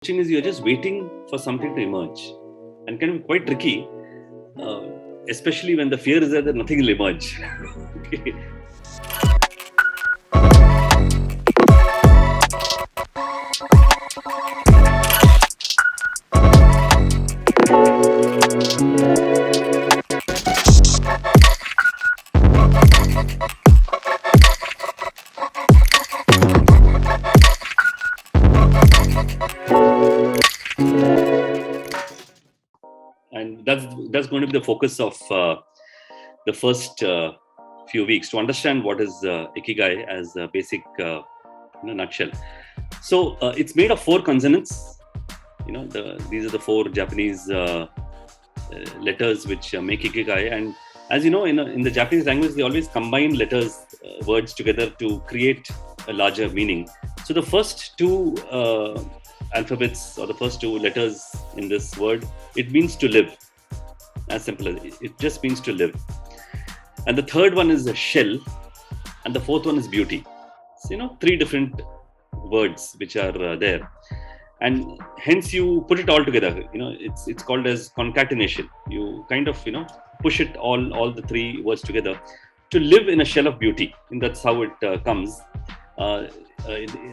Is you're just waiting for something to emerge, and can be quite tricky, uh, especially when the fear is there that nothing will emerge. Okay. And that's going to be the focus of the first few weeks, to understand what is Ikigai as a basic nutshell. So it's made of 4 consonants. These are the 4 Japanese letters which make Ikigai. And as you know, in the Japanese language, they always combine letters, words together to create a larger meaning. So the first 2 alphabets, or the first 2 letters in this word, it means to live. As simple as it just means to live. And the third one is a shell, and the fourth one is beauty. So 3 different words which are there, and hence you put it all together. It's called as concatenation. You kind of push it all the 3 words together to live in a shell of beauty, and that's how it comes.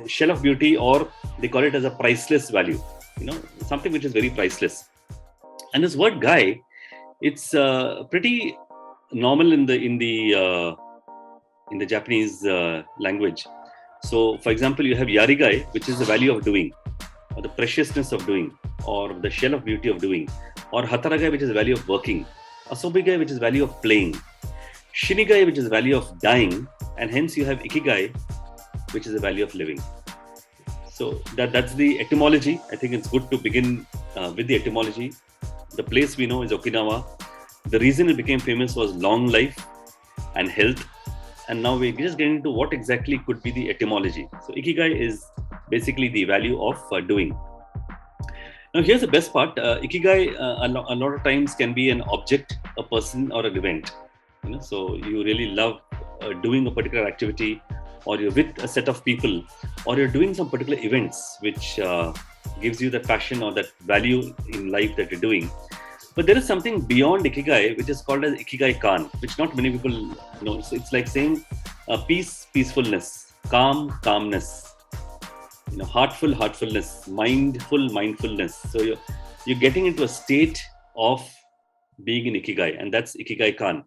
Shell of beauty, or they call it as a priceless value. Something which is very priceless. And this word "gai," it's pretty normal in the Japanese language. So, for example, you have yarigai, which is the value of doing, or the preciousness of doing, or the shell of beauty of doing, or hataragai, which is the value of working, asobigai, which is the value of playing, shinigai, which is the value of dying, and hence you have ikigai, which is the value of living. So that's the etymology. I think it's good to begin with the etymology. The place we know is Okinawa. The reason it became famous was long life and health. And now we're just getting into what exactly could be the etymology. So Ikigai is basically the value of doing. Now here's the best part. Ikigai a lot of times can be an object, a person, or an event. So you really love doing a particular activity, or you're with a set of people, or you're doing some particular events which gives you that passion or that value in life that you're doing. But there is something beyond Ikigai, which is called as Ikigai Kan, which not many people know. So it's like saying peace, peacefulness, calm, calmness, heartful, heartfulness, mindful, mindfulness. So you're getting into a state of being in Ikigai, and that's Ikigai Kan.